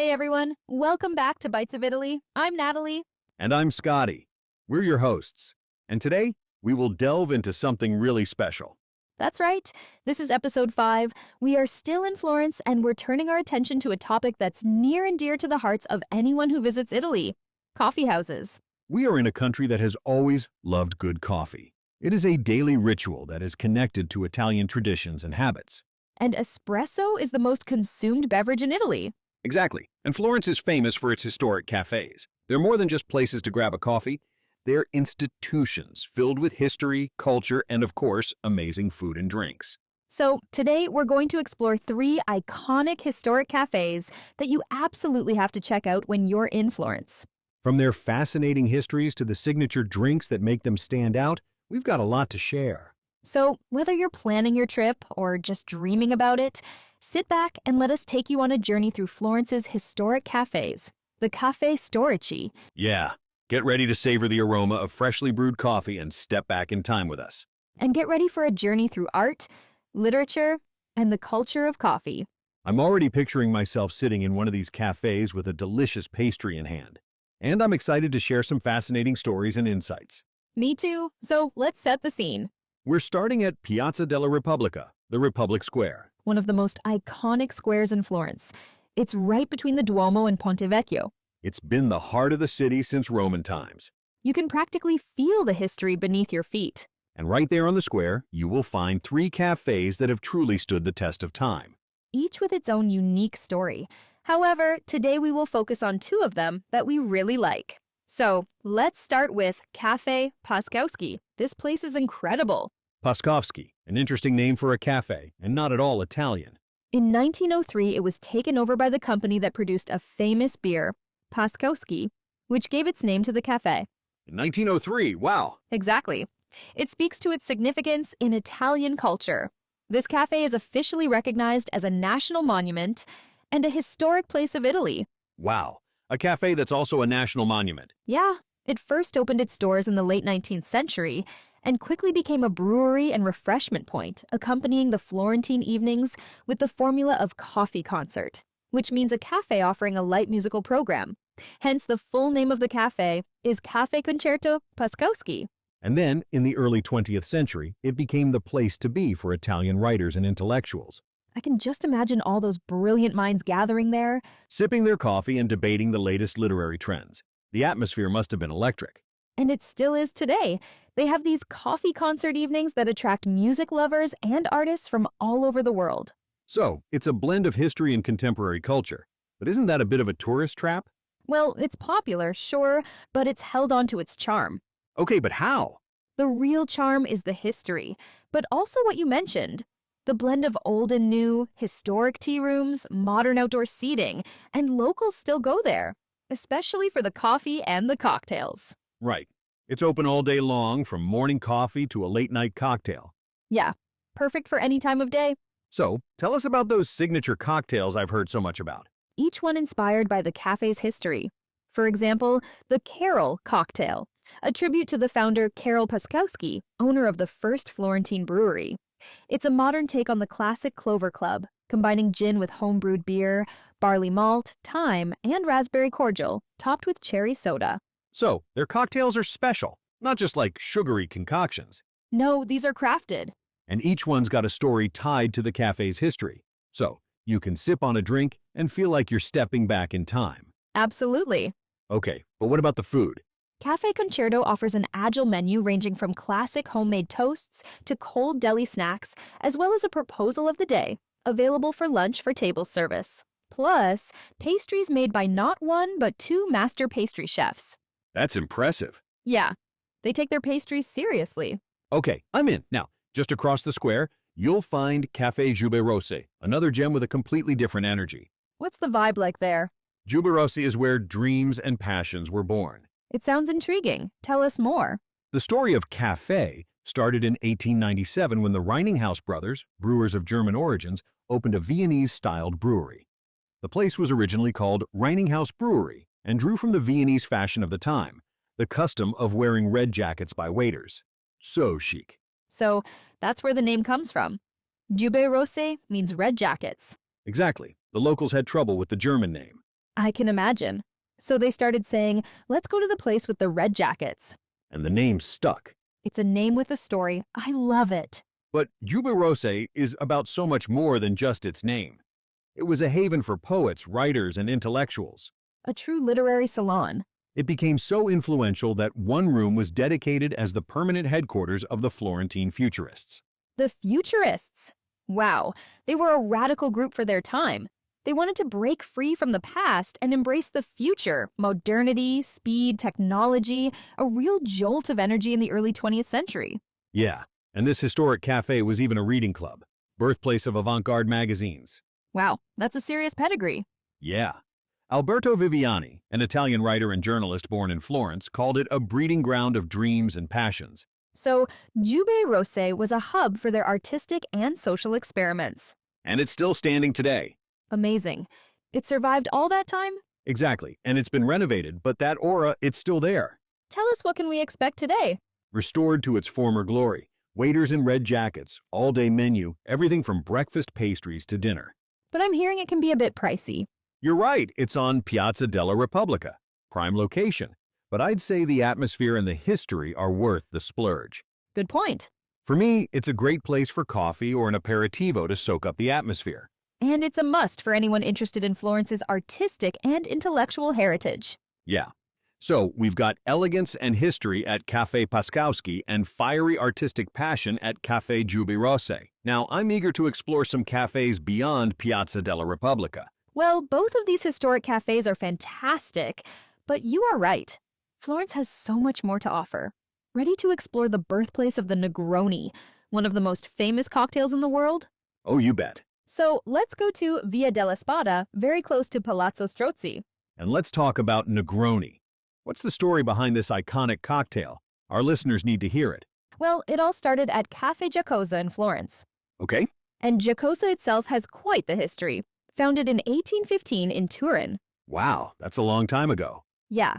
Hey everyone, welcome back to Bites of Italy. I'm Natalie. And I'm Scotty. We're your hosts. And today, we will delve into something really special. That's right. This is episode 5. We are still in Florence and we're turning our attention to a topic that's near and dear to the hearts of anyone who visits Italy: coffee houses. We are in a country that has always loved good coffee. It is a daily ritual that is connected to Italian traditions and habits. And espresso is the most consumed beverage in Italy. Exactly. And Florence is famous for its historic cafes. They're more than just places to grab a coffee. They're institutions filled with history, culture, and of course, amazing food and drinks. So today we're going to explore 3 iconic historic cafes that you absolutely have to check out when you're in Florence. From their fascinating histories to the signature drinks that make them stand out, we've got a lot to share. So whether you're planning your trip or just dreaming about it, sit back and let us take you on a journey through Florence's historic cafes, the Caffè Storici. Yeah, get ready to savor the aroma of freshly brewed coffee and step back in time with us. And get ready for a journey through art, literature, and the culture of coffee. I'm already picturing myself sitting in one of these cafes with a delicious pastry in hand. And I'm excited to share some fascinating stories and insights. Me too, so let's set the scene. We're starting at Piazza della Repubblica, the Republic Square. One of the most iconic squares in Florence. It's right between the Duomo and Ponte Vecchio. It's been the heart of the city since Roman times. You can practically feel the history beneath your feet. And right there on the square, you will find 3 cafes that have truly stood the test of time. Each with its own unique story. However, today we will focus on 2 of them that we really like. So, let's start with Caffè Paszkowski. This place is incredible. Paszkowski, an interesting name for a cafe, and not at all Italian. In 1903, it was taken over by the company that produced a famous beer, Paszkowski, which gave its name to the cafe. In 1903, wow! Exactly. It speaks to its significance in Italian culture. This cafe is officially recognized as a national monument and a historic place of Italy. Wow, a cafe that's also a national monument. Yeah, it first opened its doors in the late 19th century and quickly became a brewery and refreshment point, accompanying the Florentine evenings with the formula of coffee concert, which means a cafe offering a light musical program. Hence, the full name of the cafe is Caffè Concerto Paszkowski. And then, in the early 20th century, it became the place to be for Italian writers and intellectuals. I can just imagine all those brilliant minds gathering there, sipping their coffee and debating the latest literary trends. The atmosphere must have been electric. And it still is today. They have these coffee concert evenings that attract music lovers and artists from all over the world. So, it's a blend of history and contemporary culture. But isn't that a bit of a tourist trap? Well, it's popular, sure, but it's held on to its charm. Okay, but how? The real charm is the history, but also what you mentioned. The blend of old and new, historic tea rooms, modern outdoor seating, and locals still go there, especially for the coffee and the cocktails. Right. It's open all day long, from morning coffee to a late-night cocktail. Yeah, perfect for any time of day. So, tell us about those signature cocktails I've heard so much about. Each one inspired by the cafe's history. For example, the Karol cocktail, a tribute to the founder Karol Paszkowski, owner of the first Florentine brewery. It's a modern take on the classic Clover Club, combining gin with home-brewed beer, barley malt, thyme, and raspberry cordial, topped with cherry soda. So, their cocktails are special, not just like sugary concoctions. No, these are crafted. And each one's got a story tied to the cafe's history. So, you can sip on a drink and feel like you're stepping back in time. Absolutely. Okay, but what about the food? Caffè Concerto offers an agile menu ranging from classic homemade toasts to cold deli snacks, as well as a proposal of the day, available for lunch for table service. Plus, pastries made by not 1 but 2 master pastry chefs. That's impressive. Yeah, they take their pastries seriously. Okay, I'm in. Now, just across the square, you'll find Caffè Giubbe Rosse, another gem with a completely different energy. What's the vibe like there? Giubbe Rosse is where dreams and passions were born. It sounds intriguing. Tell us more. The story of Caffè started in 1897 when the Reininghaus brothers, brewers of German origins, opened a Viennese-styled brewery. The place was originally called Reininghaus Brewery and drew from the Viennese fashion of the time, the custom of wearing red jackets by waiters. So chic. So that's where the name comes from. Giubbe Rosse means red jackets. Exactly. The locals had trouble with the German name. I can imagine. So they started saying, let's go to the place with the red jackets. And the name stuck. It's a name with a story. I love it. But Giubbe Rosse is about so much more than just its name. It was a haven for poets, writers, and intellectuals. A true literary salon. It became so influential that one room was dedicated as the permanent headquarters of the Florentine Futurists. The Futurists. Wow, they were a radical group for their time. They wanted to break free from the past and embrace the future, modernity, speed, technology, a real jolt of energy in the early 20th century. Yeah, and this historic cafe was even a reading club, birthplace of avant-garde magazines. Wow, that's a serious pedigree. Yeah. Alberto Viviani, an Italian writer and journalist born in Florence, called it a breeding ground of dreams and passions. So, Giubbe Rosse was a hub for their artistic and social experiments. And it's still standing today. Amazing. It survived all that time? Exactly, and it's been renovated, but that aura, it's still there. Tell us, what can we expect today? Restored to its former glory. Waiters in red jackets, all-day menu, everything from breakfast pastries to dinner. But I'm hearing it can be a bit pricey. You're right, it's on Piazza della Repubblica. Prime location. But I'd say the atmosphere and the history are worth the splurge. Good point. For me, it's a great place for coffee or an aperitivo to soak up the atmosphere. And it's a must for anyone interested in Florence's artistic and intellectual heritage. Yeah. So, we've got elegance and history at Caffè Paszkowski and fiery artistic passion at Caffè Giubbe Rosse. Now, I'm eager to explore some cafes beyond Piazza della Repubblica. Well, both of these historic cafes are fantastic, but you are right. Florence has so much more to offer. Ready to explore the birthplace of the Negroni, one of the most famous cocktails in the world? Oh, you bet. So let's go to Via della Spada, very close to Palazzo Strozzi. And let's talk about Negroni. What's the story behind this iconic cocktail? Our listeners need to hear it. Well, it all started at Caffè Giacosa in Florence. Okay. And Giacosa itself has quite the history. Founded in 1815 in Turin. Wow, that's a long time ago. Yeah,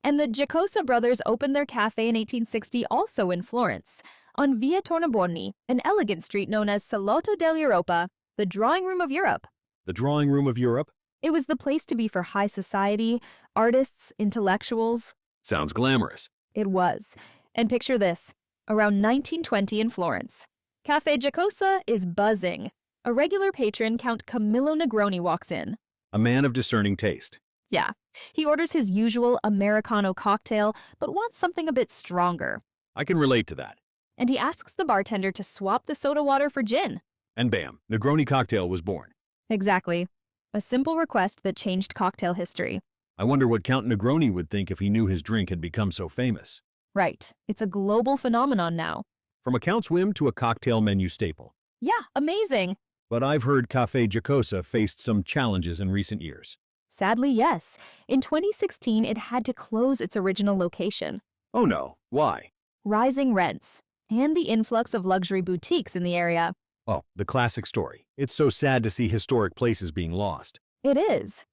and the Giacosa brothers opened their cafe in 1860 also in Florence, on Via Tornabuoni, an elegant street known as Salotto dell'Europa, the drawing room of Europe. The drawing room of Europe? It was the place to be for high society, artists, intellectuals. Sounds glamorous. It was. And picture this, around 1920 in Florence. Caffè Giacosa is buzzing. A regular patron, Count Camillo Negroni, walks in. A man of discerning taste. Yeah, he orders his usual Americano cocktail, but wants something a bit stronger. I can relate to that. And he asks the bartender to swap the soda water for gin. And bam, Negroni cocktail was born. Exactly. A simple request that changed cocktail history. I wonder what Count Negroni would think if he knew his drink had become so famous. Right. It's a global phenomenon now. From a count's whim to a cocktail menu staple. Yeah, amazing. But I've heard Caffè Giacosa faced some challenges in recent years. Sadly, yes. In 2016, it had to close its original location. Oh no, why? Rising rents, and the influx of luxury boutiques in the area. Oh, the classic story. It's so sad to see historic places being lost. It is.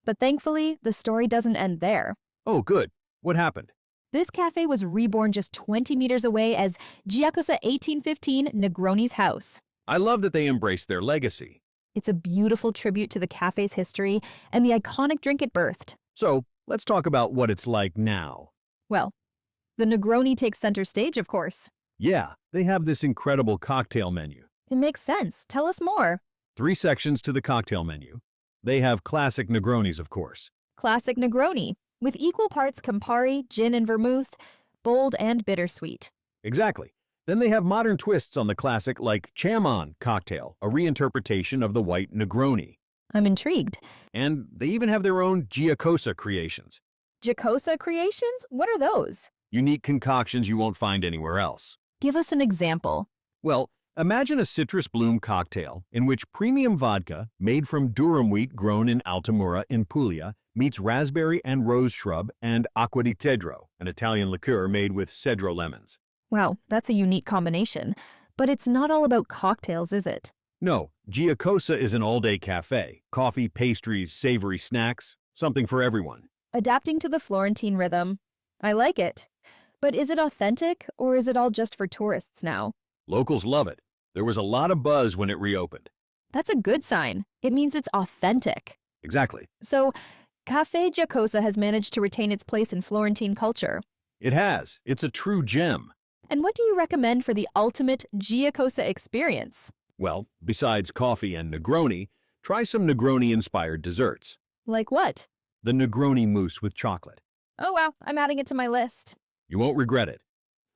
But thankfully, the story doesn't end there. Oh, good. What happened? This cafe was reborn just 20 meters away as Giacosa 1815 Negroni's House. I love that they embraced their legacy. It's a beautiful tribute to the cafe's history and the iconic drink it birthed. So, let's talk about what it's like now. Well, the Negroni takes center stage, of course. Yeah, they have this incredible cocktail menu. It makes sense. Tell us more. 3 sections to the cocktail menu. They have classic Negronis, of course. Classic Negroni, with equal parts Campari, gin and vermouth, bold and bittersweet. Exactly. Then they have modern twists on the classic like Chamon cocktail, a reinterpretation of the white Negroni. I'm intrigued. And they even have their own Giacosa creations. Giacosa creations? What are those? Unique concoctions you won't find anywhere else. Give us an example. Well, imagine a citrus bloom cocktail in which premium vodka, made from durum wheat grown in Altamura in Puglia, meets raspberry and rose shrub and acqua di cedro, an Italian liqueur made with cedro lemons. Wow, that's a unique combination. But it's not all about cocktails, is it? No, Giacosa is an all-day cafe. Coffee, pastries, savory snacks, something for everyone. Adapting to the Florentine rhythm. I like it. But is it authentic, or is it all just for tourists now? Locals love it. There was a lot of buzz when it reopened. That's a good sign. It means it's authentic. Exactly. So, Caffè Giacosa has managed to retain its place in Florentine culture. It has. It's a true gem. And what do you recommend for the ultimate Giacosa experience? Well, besides coffee and Negroni, try some Negroni-inspired desserts. Like what? The Negroni mousse with chocolate. Oh wow, I'm adding it to my list. You won't regret it.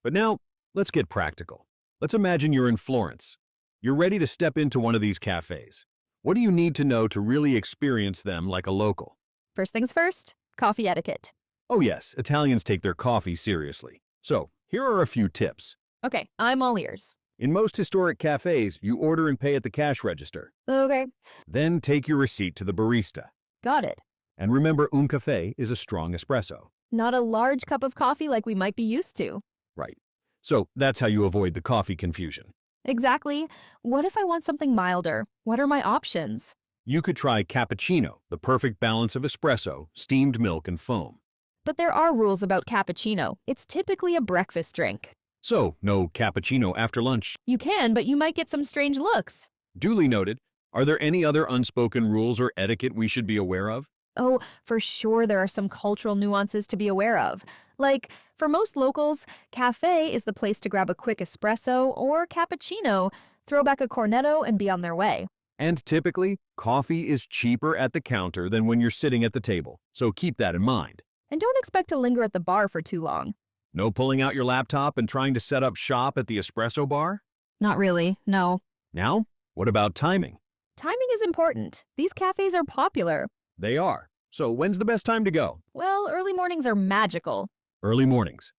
But now, let's get practical. Let's imagine you're in Florence. You're ready to step into one of these cafes. What do you need to know to really experience them like a local? First things first, coffee etiquette. Oh yes, Italians take their coffee seriously. So, here are a few tips. Okay, I'm all ears. In most historic cafes, you order and pay at the cash register. Okay, Then take your receipt to the barista. got it. And remember, un café is a strong espresso. Not a large cup of coffee like we might be used to. Right. So, that's how you avoid the coffee confusion. Exactly. What if I want something milder? What are my options? You could try cappuccino, the perfect balance of espresso, steamed milk, and foam. But there are rules about cappuccino. It's typically a breakfast drink. So, no cappuccino after lunch. You can, but you might get some strange looks. Duly noted. Are there any other unspoken rules or etiquette we should be aware of? Oh, for sure there are some cultural nuances to be aware of. Like, for most locals, cafe is the place to grab a quick espresso or cappuccino, throw back a cornetto, and be on their way. And typically, coffee is cheaper at the counter than when you're sitting at the table, so keep that in mind. And don't expect to linger at the bar for too long. No pulling out your laptop and trying to set up shop at the espresso bar? Not really, no. Now, what about timing? Timing is important. These cafes are popular. They are. So when's the best time to go? Well, early mornings are magical. Early mornings.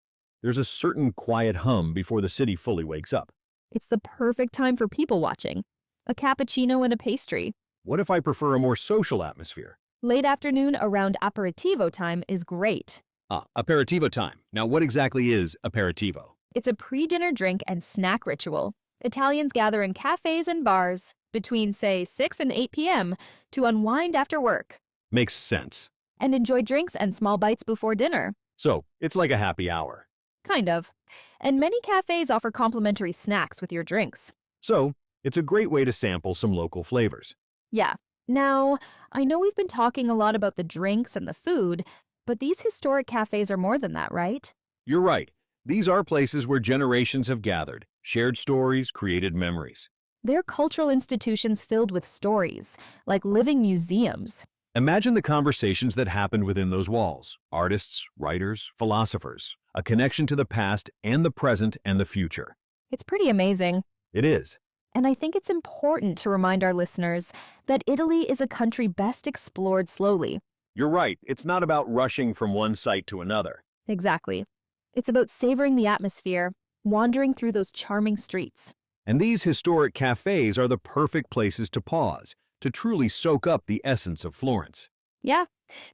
There's a certain quiet hum before the city fully wakes up. It's the perfect time for people watching. A cappuccino and a pastry. What if I prefer a more social atmosphere? Late afternoon around aperitivo time is great. Aperitivo time. Now, what exactly is aperitivo? It's a pre-dinner drink and snack ritual. Italians gather in cafes and bars between, say, 6 and 8 p.m. to unwind after work Makes sense. and enjoy drinks and small bites before dinner. So, it's like a happy hour. Kind of. And many cafes offer complimentary snacks with your drinks. So, it's a great way to sample some local flavors. Yeah. Now, I know we've been talking a lot about the drinks and the food, but these historic cafes are more than that, right? You're right. These are places where generations have gathered, shared stories, created memories. They're cultural institutions filled with stories, like living museums. Imagine the conversations that happened within those walls. Artists, writers, philosophers. A connection to the past and the present and the future. It's pretty amazing. It is. And I think it's important to remind our listeners that Italy is a country best explored slowly. You're right. It's not about rushing from one site to another. Exactly. It's about savoring the atmosphere, wandering through those charming streets. And these historic cafes are the perfect places to pause, to truly soak up the essence of Florence. Yeah,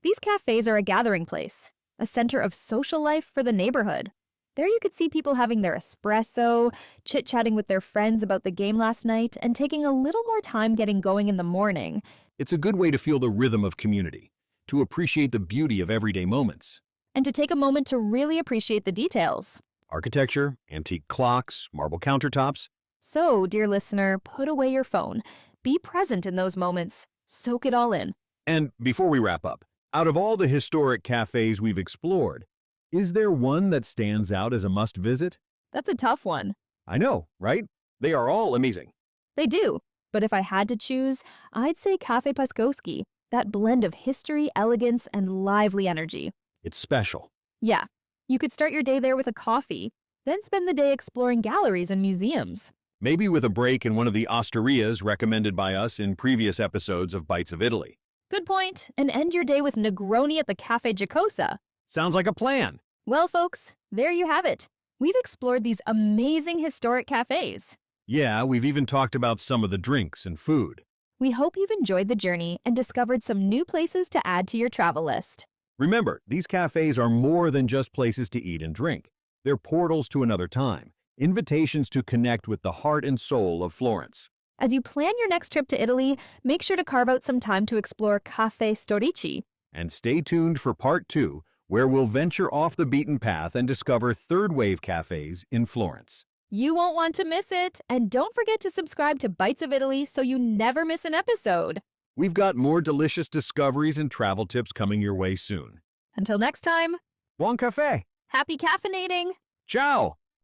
these cafes are a gathering place, a center of social life for the neighborhood. There you could see people having their espresso, chit-chatting with their friends about the game last night, and taking a little more time getting going in the morning. It's a good way to feel the rhythm of community, to appreciate the beauty of everyday moments. And to take a moment to really appreciate the details. Architecture, antique clocks, marble countertops. So, dear listener, put away your phone. Be present in those moments. Soak it all in. And before we wrap up, out of all the historic cafes we've explored, is there one that stands out as a must-visit? That's a tough one. I know, right? They are all amazing. They do. But if I had to choose, I'd say Caffè Paszkowski, that blend of history, elegance, and lively energy. It's special. Yeah, you could start your day there with a coffee, then spend the day exploring galleries and museums. Maybe with a break in one of the osterias recommended by us in previous episodes of Bites of Italy. Good point. And end your day with Negroni at the Caffè Giacosa. Sounds like a plan. Well, folks, there you have it. We've explored these amazing historic cafes. Yeah, we've even talked about some of the drinks and food. We hope you've enjoyed the journey and discovered some new places to add to your travel list. Remember, these cafes are more than just places to eat and drink. They're portals to another time, invitations to connect with the heart and soul of Florence. As you plan your next trip to Italy, make sure to carve out some time to explore Caffè Storici. And stay tuned for part 2, where we'll venture off the beaten path and discover third-wave cafes in Florence. You won't want to miss it. And don't forget to subscribe to Bites of Italy so you never miss an episode. We've got more delicious discoveries and travel tips coming your way soon. Until next time, Bon café! happy caffeinating! Ciao!